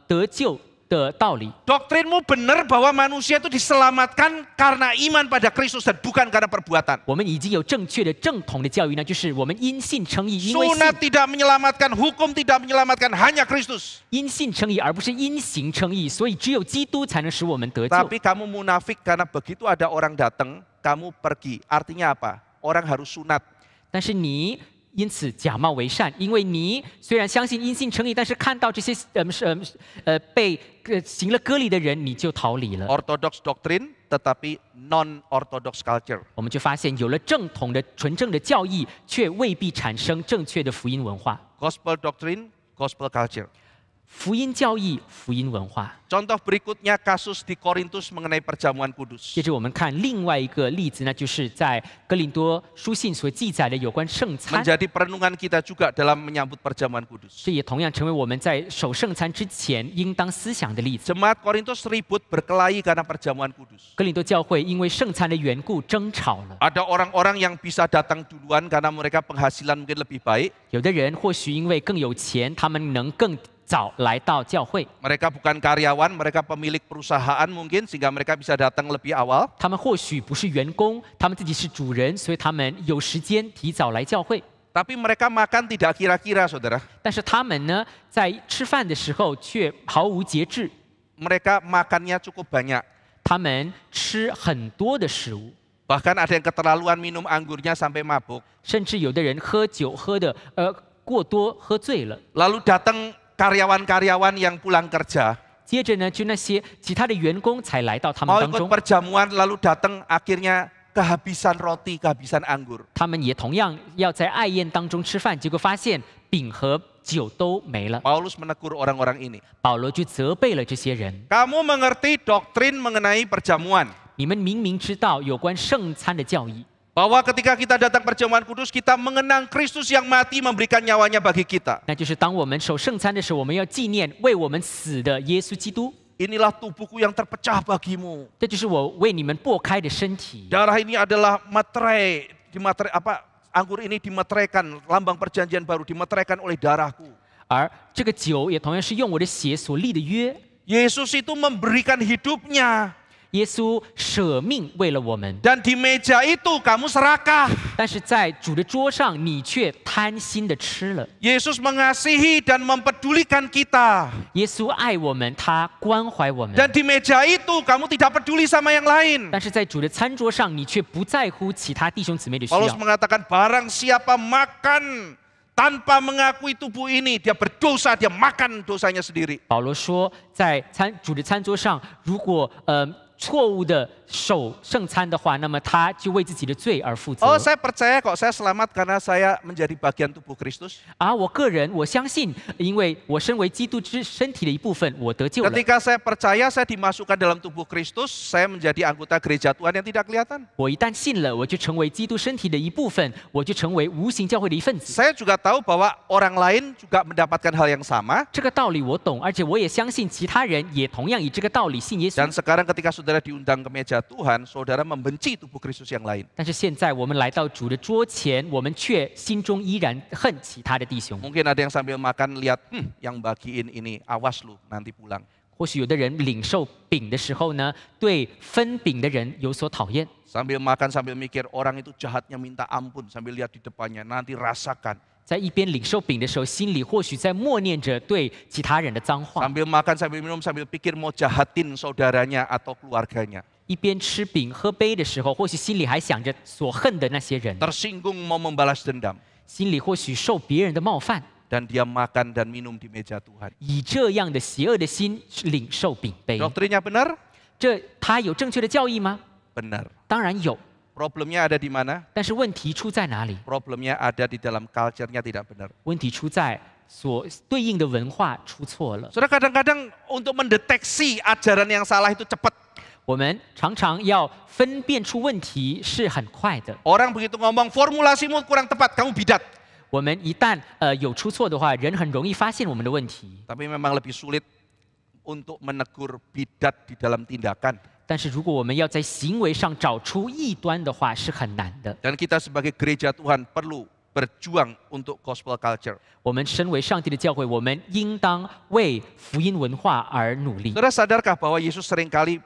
得救的道理。 Doktrinmu benar bahwa manusia itu diselamatkan karena iman pada Kristus dan bukan karena perbuatan. 我们已经有正确的正统的教育呢，就是我们因信称义，因为 Sunat tidak menyelamatkan, hukum tidak menyelamatkan, hanya Kristus. 因信称义，而不是因行称义，所以只有基督才能使我们得救。 Tapi kamu munafik karena begitu ada orang datang, kamu pergi. Artinya apa? Orang harus sunat. 但是你因此假冒为善，因为你虽然相信因信称义，但是看到这些被行了割礼的人，你就逃离了。 Orthodox doctrine tetapi non-orthodox culture. 我们就发现，有了正统的纯正的教义，却未必产生正确的福音文化。 Gospel doctrine, gospel culture. 福音教义、福音文化。 Contoh berikutnya kasus di Korintus mengenai perjamuan kudus. 接着我们看另外一个例子，那就是在哥林多书信所记载的有关圣餐。 Menjadi perenungan kita juga dalam menyambut perjamuan kudus. 这也同样成为我们在守圣餐之前应当思想的例子。 Jemaat Korintus ribut berkelahi karena perjamuan kudus. 哥林多教会因为圣餐的缘故争吵了。 Ada orang-orang yang bisa datang duluan karena mereka penghasilan mungkin lebih baik. 有的人或许因为更有钱，他们能更早来到教会。 Mereka bukan karyawan, mereka pemilik perusahaan mungkin sehingga mereka bisa datang lebih awal. 他们或许不是员工，他们自己是主人，所以他们有时间提早来教会。Tapi mereka makan tidak kira-kira, saudara. 但是他们呢，在吃饭的时候却毫无节制， Mereka makannya cukup banyak. 他们吃很多的食物， Bahkan ada yang keterlaluan minum anggurnya sampai mabuk. 甚至有的人喝酒喝的过多，喝醉了。 Lalu datang karyawan-karyawan yang pulang kerja. 接着呢，就那些其他的员工才来到他们 Mau 当 ikut 中， perjamuan lalu datang akhirnya kehabisan roti, kehabisan anggur. 他们也同样要在爱宴当中吃饭，结果发现饼和酒都没了。 Paulus menegur orang-orang ini. 保罗就责备了这些人： Kamu mengerti doktrin mengenai perjamuan. 你们明明知道有关圣餐的教义， Bahwa ketika kita datang perjamuan kudus, kita mengenang Kristus yang mati memberikan nyawanya bagi kita. 那就是当我们守圣餐的时候，我们要纪念为我们死的耶稣基督。 Inilah tubuhku yang terpecah bagimu. 这就是我为你们擘开的身体。 Darah ini adalah materai, anggur ini dimeteraikan, lambang perjanjian baru dimeteraikan oleh darahku. 而这个酒也同样是用我的血所立的约。 Yesus itu memberikan hidupnya. 耶稣舍命为了我们， Dan di meja itu kamu serakah. 但是在主的桌上，你却贪心的吃了。 Yesus mengasihi dan mempedulikan kita. 耶稣爱我们，他关怀我们， Dan di meja itu kamu tidak peduli sama yang lain. 但是在主的餐桌上，你却不在乎其他弟兄姊妹的需 Paulus 要。 mengatakan barang siapa makan tanpa mengakui tubuh ini, dia berdosa, dia makan dosanya sendiri. 保罗说，在主的餐桌上，如果错误的守圣餐的话，那么他就为自己的罪而负责。 Oh, saya percaya kok, saya selamat karena saya menjadi bagian tubuh Kristus. 我个人我相信，因为我身为基督之身体的一部分，我得救了。 Ketika saya percaya, saya dimasukkan dalam tubuh Kristus, saya menjadi anggota gereja Tuhan yang tidak kelihatan. 我一旦信了，我就成为基督身体的一部分，我就成为无形教会的一份子。 Saya juga tahu bahwa orang lain juga mendapatkan hal yang sama. 这个道理我懂，而且我也相信其他人也同样以这个道理信耶稣 Dan。sekarang ketika saudara diundang ke meja Tuhan, saudara membenci tubuh Kristus yang lain. 但是现在我们来到主的桌前，我们却心中依然恨其他的弟兄。 Mungkin ada yang sambil makan lihat, yang bagiin ini, awas lu nanti pulang. 或许有的人领受饼的时候呢，对分饼的人有所讨厌。 Sambil makan sambil mikir, orang itu jahatnya minta ampun, sambil lihat di depannya, nanti rasakan. 在一边领受饼的时候，心里或许在默念着对其他人的脏话； Sambil makan sambil minum sambil pikir mau jahatin saudaranya atau keluarganya. 一边吃饼喝杯的时候，或许心里还想着所恨的那些人， Tersinggung mau membalas dendam. 心里或许受别人的冒犯， Dan dia makan dan minum di meja Tuhan. 以这样的邪恶的心领受饼杯。 Doktrinnya benar? 他有正确的教义吗？ Benar. 当然有， Problemnya ada di mana? 但是问题出在哪里？ Problemnya ada di dalam culture-nya tidak benar. 问题出在所对应的文化出错了。 Saudara, kadang-kadang untuk mendeteksi ajaran yang salah itu cepat. 我们常常要分辨出问题是很快的。 Orang begitu ngomong, formulasimu kurang tepat, kamu bidat. 我们一旦有出错的话，人很容易发现我们的问题。 Tapi memang lebih sulit untuk menegur bidat di dalam tindakan. 但是如果我们要在行为上找出异端的话，是很难的。 Dan kita sebagai gereja Tuhan perlu berjuang untuk gospel culture. 我们身为上帝的教会，我们应当为福音文化而努力。 Saudara sadarkah bahwa Yesus seringkali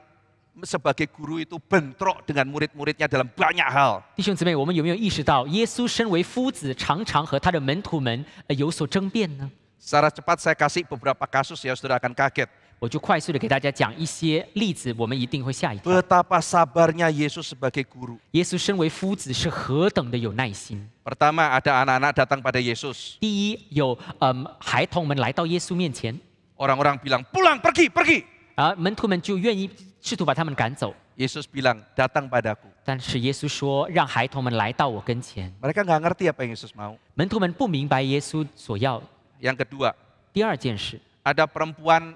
sebagai guru itu bentrok dengan murid-muridnya dalam banyak hal. 弟兄姊妹，我们有没有意识到，耶稣身为夫子，常常和他的门徒们有所争辩呢？ Secara cepat saya kasih beberapa kasus ya, saudara akan kaget. 我就快速的给大家讲一些例子，我们一定会吓一跳。 Betapa sabarnya Yesus sebagai guru. 耶稣身为夫子是何等的有耐心。 Pertama, ada anak-anak datang pada Yesus. 第一，有孩童们来到耶稣面前， Orang-orang bilang, pulang, pergi, pergi. 门徒们就愿意试图把他们赶走。 Yesus bilang, datang padaku. 但是耶稣说，让孩童们来到我跟前。 Mereka nggak ngerti apa yang Yesus mau. 门徒们不明白耶稣所要。 Yang kedua, 第二件事， ada perempuan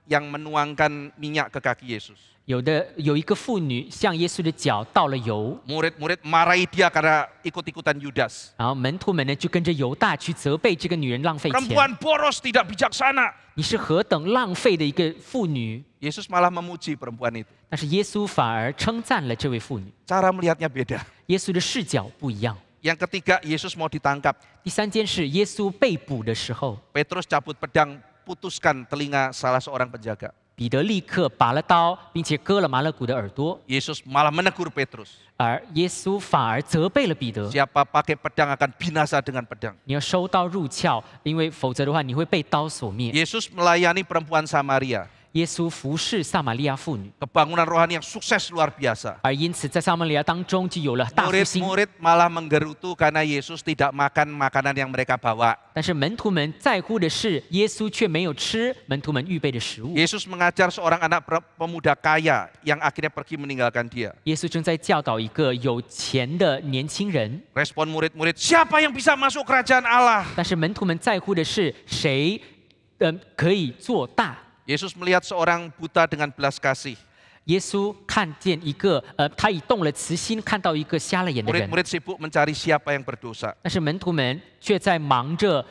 yang menuangkan minyak ke kaki Yesus. 有一个妇女向耶稣的脚倒了油， Murid-murid marahi dia karena ikut-ikutan Yudas. 然后门徒们呢就跟着犹大去责备这个女人浪费钱。 Perempuan boros tidak bijaksana. 你是何等浪费的一个妇女！ Yesus malah memuji perempuan itu. 但是耶稣反而称赞了这位妇女。 Cara melihatnya beda. 耶稣的视角不一样。 Yang ketiga, Yesus mau ditangkap. 第三件事，耶稣被捕的时候， Petrus cabut pedang, putuskan telinga salah seorang penjaga. 彼得立刻拔了刀，并且割了马勒古的耳朵， Yesus malah menegur Petrus. 而耶稣反而责备了彼得。 Siapa pakai pedang akan binasa dengan pedang. 你要收刀入鞘，因为否则的话你会被刀所灭。 Yesus melayani perempuan Samaria. 耶稣服侍撒玛利亚妇女， Kebangunan rohani yang sukses luar biasa. 而因此在撒玛利亚当中就有了大复兴。 Murid-murid malah menggerutu karena Yesus tidak makan makanan yang mereka bawa. 但是门徒们在乎的是，耶稣却没有吃门徒们预备的食物。 Yesus mengajar seorang anak pemuda kaya yang akhirnya pergi meninggalkan dia. 耶稣正在教导一个有钱的年轻人， Respon murid-murid, siapa yang bisa masuk kerajaan Allah? 但是门徒们在乎的是谁，可以做大。 Yesus melihat seorang buta dengan belas kasih. 耶稣看见一个，他以动了慈心看到一个瞎了眼的人， Murid-murid sibuk mencari siapa yang berdosa. 但是门徒们却在忙着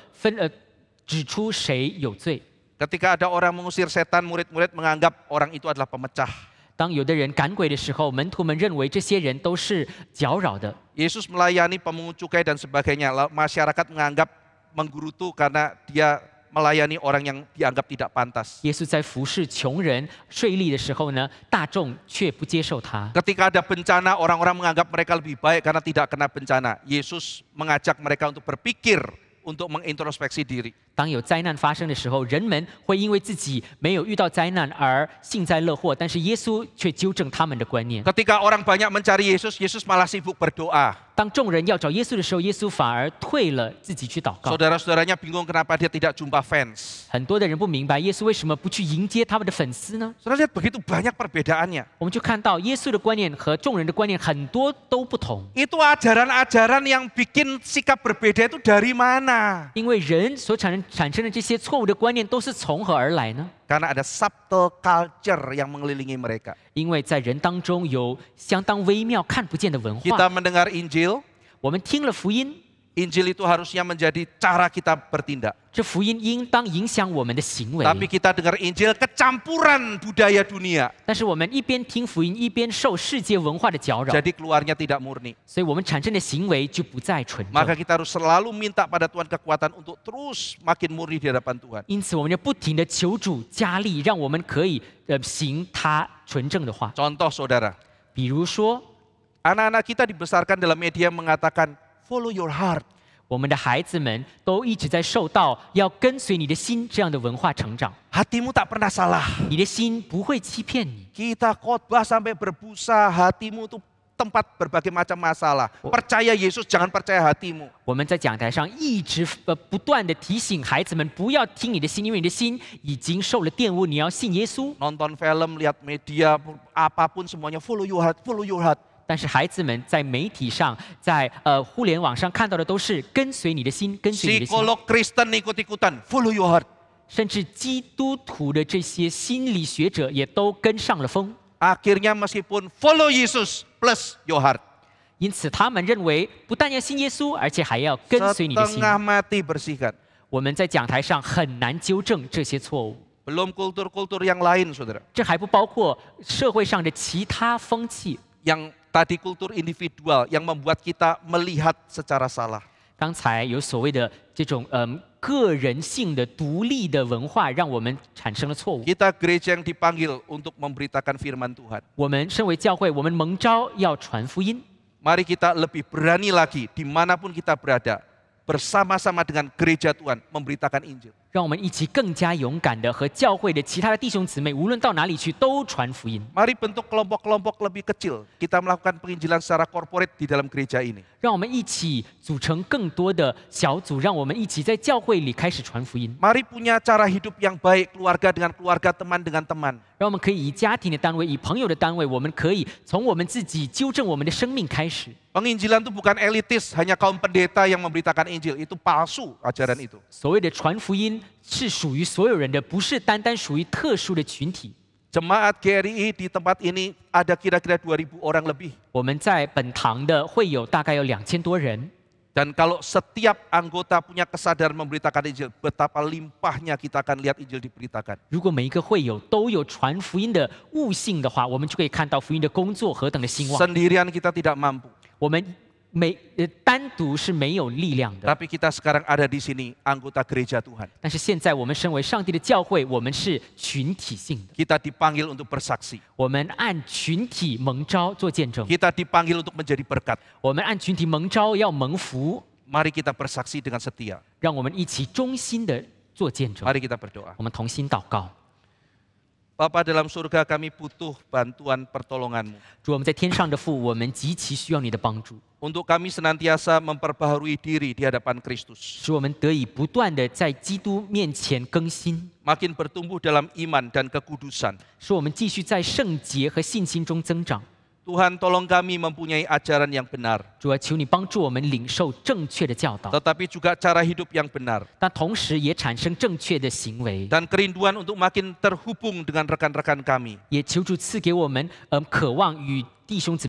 指出谁有罪。 Ketika ada orang mengusir setan, murid-murid menganggap orang itu adalah pemecah. 当有的人赶鬼的时候，门徒们认为这些人都是搅扰的。 Yesus melayani pemungut cukai dan sebagainya. Masyarakat menganggap menggerutu karena dia melayani orang yang dianggap tidak pantas. 耶稣在服侍穷人税吏的时候呢，大众却不接受他。 Ketika ada bencana, orang-orang menganggap mereka lebih baik karena tidak kena bencana. Yesus mengajak mereka untuk berpikir, untuk mengintrospeksi diri. 当有灾难发生的时候，人们会因为自己没有遇到灾难而幸灾乐祸，但是耶稣却纠正他们的观念。 Ketika orang banyak mencari Yesus, Yesus malah sibuk berdoa. 当众人要找耶稣的时候，耶稣反而退了，自己去祷告。 Saudara-saudaranya bingung kenapa dia tidak jumpa fans. 很多的人不明白耶稣为什么不去迎接他们的粉丝呢？ Saudara lihat begitu banyak perbedaannya. 我们就看到耶稣的观念和众人的观念很多都不同， Itu ajaran-ajaran yang bikin sikap berbeda itu dari mana? 因为人所产生的这些错误的观念都是从何而来呢？ Karena ada subtle culture yang mengelilingi mereka. 因为在人当中有相当微妙看不见的文 Kita 化。 mendengar Injil, 我们听了福音， Injil itu harusnya menjadi cara kita bertindak. 这福音应当影响我们的行为。 Tapi kita dengar Injil kecampuran budaya dunia. 但是我们一边听福音，一边受世界文化的搅扰， Jadi keluarnya tidak murni. 所以我们产生的行为就不再纯 Maka 正。 kita harus selalu minta pada Tuhan kekuatan untuk terus makin murni di hadapan Tuhan. 因此，我们就不停的求主加力，让我们可以行他纯正的话。 Contoh saudara, 比如说， anak-anak kita dibesarkan dalam media mengatakan follow your heart. 我们的孩子们都一直在受到要跟随你的心这样的文化成长。 Hatimu tak pernah salah. 你的心不会欺骗你。 Kita khotbah sampai berbusa, hatimu tuh tempat berbagai macam masalah. Percaya Yesus, jangan percaya hatimu. 我们在讲台上一直不断的提醒孩子们不要听你的心，因为你的心已经受了玷污，你要信耶稣。 Nonton film, lihat media, apapun semuanya follow your heart, follow your heart. 但是孩子们在媒体上，在互联网上看到的都是跟随你的心，跟随你的心。 Psikolog Kristen ikut-ikutan, follow your heart. 甚至基督徒的这些心理学者也都跟上了风。 Akhirnya meskipun follow Yesus plus your heart. 因此，他们认为不但要信耶稣，而且还要跟随你的心。 Setengah mati bersihkan. 我们在讲台上很难纠正这些错误， Belum kultur-kultur yang lain, saudara. 这还不包括社会上的其他风气。 Yang tadi kultur individual yang membuat kita melihat secara salah. 刚才有所谓的这种个人性的独立的文化，让我们产生了错误。 Kita gereja yang dipanggil untuk memberitakan firman Tuhan. 我们身为教会，我们蒙召要传福音。 Mari kita lebih berani lagi dimanapun kita berada. Bersama-sama dengan gereja Tuhan memberitakan Injil. 让我们一起更加勇敢的和教会的其他的弟兄姊妹，无论到哪里去，都传福音。 Mari bentuk kelompok-kelompok lebih kecil. Kita melakukan penginjilan secara korporat di dalam gereja ini. 让我们一起组成更多的小组，让我们一起在教会里开始传福音。 Mari punya cara hidup yang baik, keluarga dengan keluarga, teman dengan teman. 让我们可以以家庭的单位，以朋友的单位，我们可以从我们自己纠正我们的生命开始。 Penginjilan itu bukan elitis, hanya kaum pendeta yang memberitakan Injil. Itu palsu ajaran itu. 所谓的传福音是属于所有人的，不是单单属于特殊的群体。 Jemaat GRI di tempat ini ada kira-kira 2.000 orang lebih. 我们在本堂的会友大概有2000多人。 Dan kalau setiap anggota punya kesadaran memberitakan Injil, betapa limpahnya kita akan lihat Injil diberitakan. 如果每一个会友都有传福音的悟性的话，我们就可以看到福音的工作何等的兴旺。 Sendirian kita tidak mampu. 我们单独是没有力量的。 Tapi kita sekarang ada di sini, anggota gereja Tuhan. 但是现在我们身为上帝的教会，我们是群体性的， Kita dipanggil untuk bersaksi. 我们按群体蒙召做见证， Kita dipanggil untuk menjadi berkat. 我们按群体蒙召要蒙福， Mari kita bersaksi dengan setia. 让我们一起忠心的做见证。 Mari kita berdoa. 我们同心祷告， Bapa dalam surga, kami butuh bantuan pertolongan-Mu. 主，我们在天上的父，我们极其需要你的帮助， Untuk kami senantiasa memperbaharui diri di hadapan Kristus. 使我们得以不断的在基督面前更新， Makin bertumbuh dalam iman dan kekudusan. 使我们继续在圣洁和信心中增长。 Tuhan, tolong kami mempunyai ajaran yang benar. 主啊，求你帮助我们领受正确的教导， Tetapi juga cara hidup yang benar. 但同时也产生正确的行为。 Dan kerinduan untuk makin terhubung dengan rekan-rekan kami. 也求主赐给我们渴望与弟兄姊妹